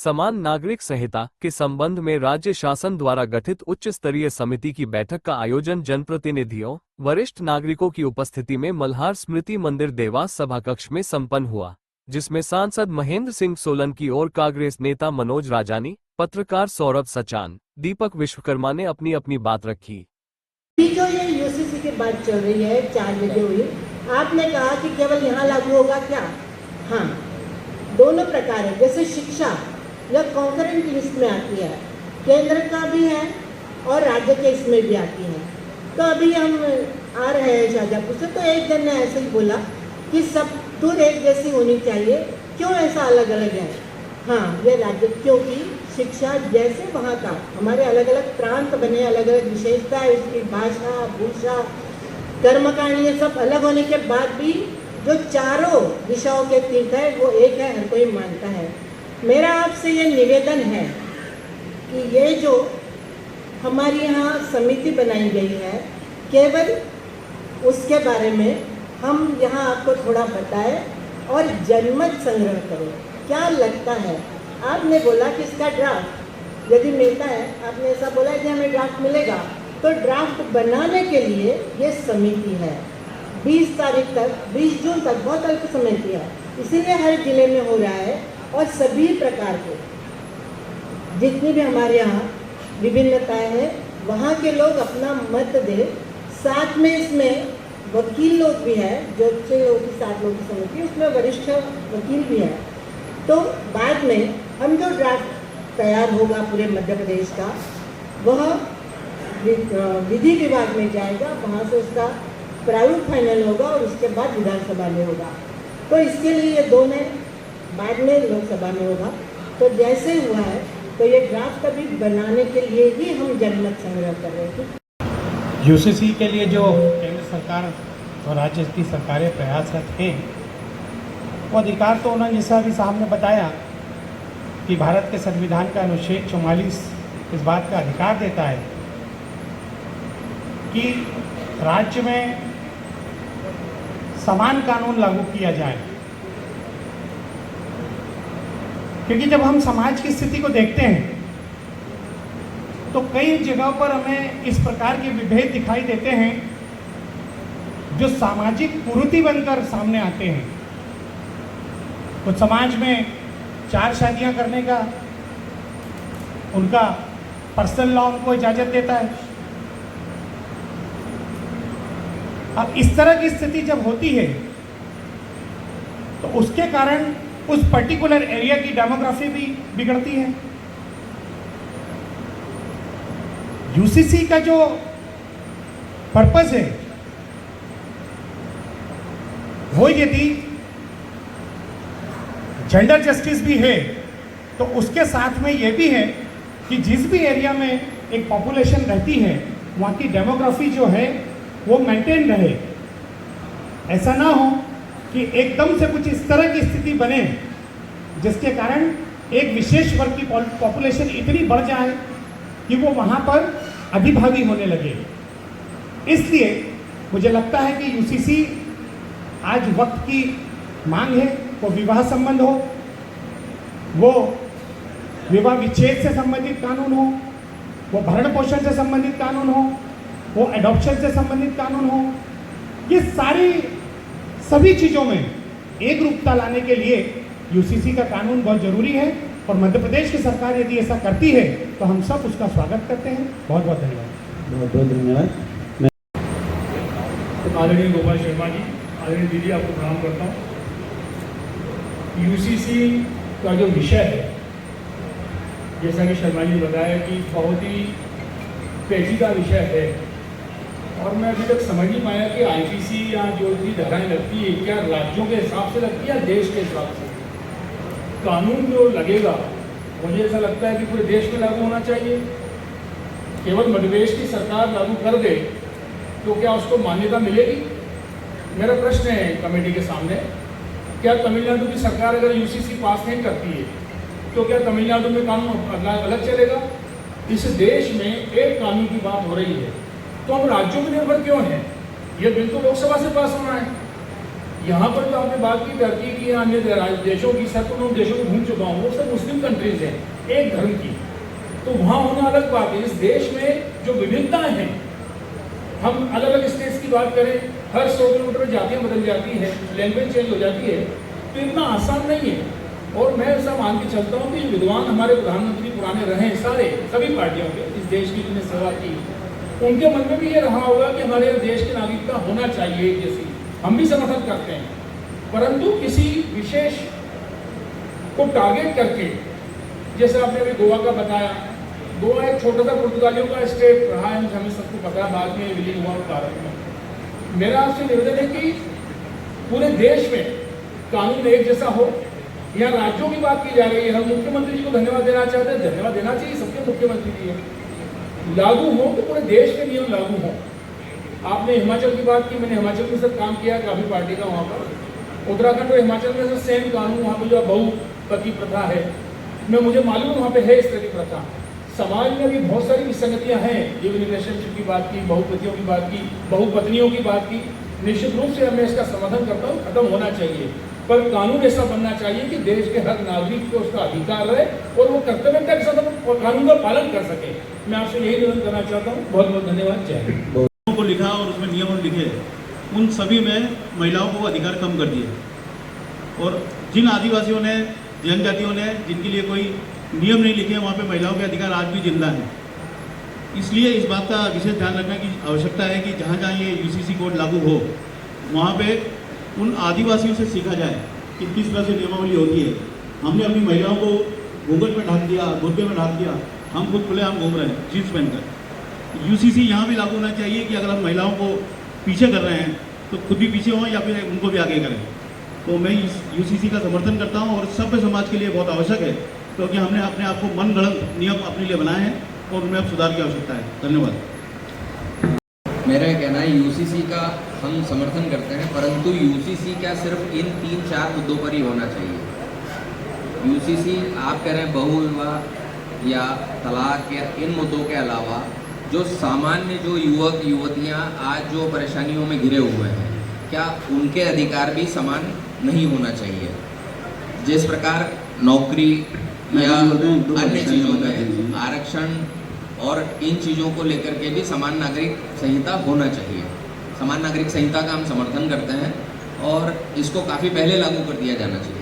समान नागरिक संहिता के संबंध में राज्य शासन द्वारा गठित उच्च स्तरीय समिति की बैठक का आयोजन जनप्रतिनिधियों, वरिष्ठ नागरिकों की उपस्थिति में मल्हार स्मृति मंदिर देवास सभाकक्ष में संपन्न हुआ, जिसमें सांसद महेंद्र सिंह सोलंकी और कांग्रेस नेता मनोज राजानी, पत्रकार सौरभ सचान, दीपक विश्वकर्मा ने अपनी अपनी बात रखी। जो ये यूसीसी की बात चल रही है 4 बजे हुई, आपने कहा कि केवल यहाँ लागू होगा क्या? हाँ, दोनों प्रकार है। जैसे शिक्षा यह कॉन्करेंट लिस्ट में आती है, केंद्र का भी है और राज्य के इसमें भी आती है। तो अभी हम आ रहे हैं शाहजहाँपुर से, तो एक जन ने ऐसे ही बोला कि सब दूर एक जैसी होनी चाहिए, क्यों ऐसा अलग अलग है? हाँ, ये राज्य, क्योंकि शिक्षा जैसे वहाँ का, हमारे अलग अलग प्रांत बने, अलग अलग विशेषता है, उसकी भाषा, भूषा, कर्मकांड, ये सब अलग होने के बाद भी जो चारों दिशाओं के तीर्थ है वो एक है, हर कोई मानता है। मेरा आपसे ये निवेदन है कि ये जो हमारी यहाँ समिति बनाई गई है, केवल उसके बारे में हम यहाँ आपको थोड़ा बताएं और जनमत संग्रह करें। क्या लगता है? आपने बोला कि इसका ड्राफ्ट यदि मिलता है, आपने ऐसा बोला कि हमें ड्राफ्ट मिलेगा, तो ड्राफ्ट बनाने के लिए ये समिति है। 20 तारीख तक, 20 जून तक बहुत अल्प समिति है, इसीलिए हर जिले में हो रहा है और सभी प्रकार के जितनी भी हमारे यहाँ विभिन्नताएं हैं वहाँ के लोग अपना मत दें। साथ में इसमें वकील लोग भी हैं, जो 6 लोगों की 7 लोगों की समिति, उसमें वरिष्ठ वकील भी है। तो बाद में हम जो ड्राफ्ट तैयार होगा पूरे मध्य प्रदेश का, वह विधि विभाग में जाएगा, वहाँ से उसका प्रारूप फाइनल होगा और उसके बाद विधानसभा में होगा। तो इसके लिए ये दोनों बाद में लोकसभा में होगा। तो जैसे हुआ है, तो ये ड्राफ्ट अभी बनाने के लिए ही हम जनमत संग्रह कर रहे थे। यूसीसी के लिए जो केंद्र सरकार और राज्य की सरकारें प्रयासरत हैं, वो अधिकार तो उन्होंने, जैसा अभी साहब ने बताया कि भारत के संविधान का अनुच्छेद 44 इस बात का अधिकार देता है कि राज्य में समान कानून लागू किया जाए। क्योंकि जब हम समाज की स्थिति को देखते हैं तो कई जगहों पर हमें इस प्रकार के विभेद दिखाई देते हैं जो सामाजिक कुरीति बनकर सामने आते हैं। कुछ समाज में 4 शादियां करने का उनका पर्सनल लॉ उनको इजाजत देता है। अब इस तरह की स्थिति जब होती है तो उसके कारण उस पर्टिकुलर एरिया की डेमोग्राफी भी बिगड़ती है। यूसीसी का जो पर्पस है वो यदि जेंडर जस्टिस भी है तो उसके साथ में ये भी है कि जिस भी एरिया में एक पॉपुलेशन रहती है वहाँ की डेमोग्राफी जो है वो मेंटेन रहे। ऐसा ना हो कि एकदम से कुछ इस तरह की स्थिति बने जिसके कारण एक विशेष वर्ग की पॉपुलेशन इतनी बढ़ जाए कि वो वहाँ पर अधिभावी होने लगे। इसलिए मुझे लगता है कि यूसीसी आज वक्त की मांग है, वो विवाह संबंध हो, वो विवाह विच्छेद से संबंधित कानून हो, वो भरण पोषण से संबंधित कानून हो, वो एडॉप्शन से संबंधित कानून हो, ये सारी सभी चीज़ों में एक रूपता लाने के लिए यूसीसी का कानून बहुत जरूरी है। और मध्य प्रदेश की सरकार यदि ऐसा करती है तो हम सब उसका स्वागत करते हैं। बहुत बहुत धन्यवाद। बहुत बहुत धन्यवाद। आदरणीय गोपाल शर्मा जी, आदरणीय दीदी, आपको प्रणाम करता हूँ। यूसीसी का जो विषय है, जैसा कि शर्मा जी ने बताया कि बहुत ही पेचीदा विषय है और मैं अभी तक समझ नहीं पाया कि आईपीसी या जो भी धाराएं लगती है क्या राज्यों के हिसाब से लगती है या देश के हिसाब से। कानून जो लगेगा मुझे ऐसा लगता है कि पूरे देश में लागू होना चाहिए। केवल मध्य प्रदेश की सरकार लागू कर दे तो क्या उसको मान्यता मिलेगी? मेरा प्रश्न है कमेटी के सामने, क्या तमिलनाडु की सरकार अगर यूसीसी पास नहीं करती है तो क्या तमिलनाडु में कानून अलग चलेगा? इस देश में एक कानून की बात हो रही है तो हम राज्यों पर निर्भर क्यों हैं? ये बिल तो लोकसभा से पास होना है। यहाँ पर जो आपने बात की टर्की की या अन्य देशों की, सर उन देशों को घूम चुका हूँ, वो सब मुस्लिम कंट्रीज हैं एक धर्म की, तो वहाँ होना अलग बात है। इस देश में जो विभिन्नताएं हैं, हम अलग अलग स्टेट्स की बात करें, हर 100 किलोमीटर में जातियाँ बदल जाती है, लैंग्वेज चेंज हो जाती है, तो इतना आसान नहीं है। और मैं ऐसा मान के चलता हूँ कि विद्वान हमारे प्रधानमंत्री पुराने रहे सारे सभी पार्टियों के, इस देश की जिन्हें सेवा की, उनके मन में भी ये रहा होगा कि हमारे देश की नागरिकता होना चाहिए, जैसी हम भी समर्थन करते हैं, परंतु किसी विशेष को टारगेट करके, जैसे आपने अभी गोवा का बताया, गोवा एक छोटा सा पुर्तगालियों का स्टेट रहा है, हमें सबको पता है, बाद में विलीन हुआ भारत में। मेरा आपसे निवेदन है कि पूरे देश में कानून एक जैसा हो। यहाँ राज्यों की बात की जा रही है, हम मुख्यमंत्री जी को धन्यवाद देना चाहते हैं, धन्यवाद देना चाहिए, सबके मुख्यमंत्री जी हैं, लागू हो तो पूरे देश के नियम लागू हों। आपने हिमाचल की बात की, मैंने हिमाचल के साथ काम किया, काफ़ी पार्टी का वहाँ पर, उत्तराखंड और हिमाचल में से सेम कानून, वहाँ पर जो बहुपति प्रथा है, मैं मुझे मालूम वहाँ पे है इस तरह की प्रथा। समाज में भी बहुत सारी विसंगतियाँ हैं, लिव इन रिलेशनशिप की बात की, बहुपतियों की बात की, बहुपत्नियों की बात की, निश्चित रूप से मैं इसका समाधान करता हूँ, खत्म होना चाहिए, पर कानून ऐसा बनना चाहिए कि देश के हर नागरिक को उसका अधिकार रहे और वो कर्तव्यता के साथ कानून का पालन कर सके। मैं आपसे यही निवेदन करना चाहता हूँ। बहुत बहुत धन्यवाद। जय हिंद। को लिखा और उसमें नियम लिखे, उन सभी में महिलाओं को अधिकार कम कर दिए, और जिन आदिवासियों ने, जनजातियों ने, जिनके लिए कोई नियम नहीं लिखे, वहाँ पे महिलाओं के अधिकार आज भी जिंदा हैं। इसलिए इस बात का विशेष ध्यान रखने की आवश्यकता है कि जहाँ जहाँ ये यूसीसी कोड लागू हो, वहाँ पे उन आदिवासियों से सीखा जाए कि किस तरह से नियमावली होती है। हमने अपनी महिलाओं को घूंघट में ढाक दिया, धोते में ढाक दिया, हम खुद खुले हम घूम रहे हैं जीन्स पहनकर। यूसीसी यहाँ भी लागू होना चाहिए कि अगर हम महिलाओं को पीछे कर रहे हैं तो खुद भी पीछे हों या फिर उनको भी आगे करें। तो मैं इस यूसीसी का समर्थन करता हूँ और सभ्य समाज के लिए बहुत आवश्यक है, क्योंकि हमने अपने आप को मनगढ़ंत नियम अपने लिए बनाए हैं और उनमें अब सुधार की आवश्यकता है। धन्यवाद। मेरा कहना है यूसीसी का हम समर्थन करते हैं, परंतु यूसीसी क्या सिर्फ इन 3-4 मुद्दों पर ही होना चाहिए। यूसीसी आप कह रहे हैं बहु विवाह या तलाक या इन मुद्दों के अलावा जो सामान्य जो युवक युवतियां आज जो परेशानियों में घिरे हुए हैं, क्या उनके अधिकार भी समान नहीं होना चाहिए? जिस प्रकार नौकरी या अन्य चीज़ों में आरक्षण और इन चीज़ों को लेकर के भी समान नागरिक संहिता होना चाहिए। समान नागरिक संहिता का हम समर्थन करते हैं और इसको काफ़ी पहले लागू कर दिया जाना चाहिए।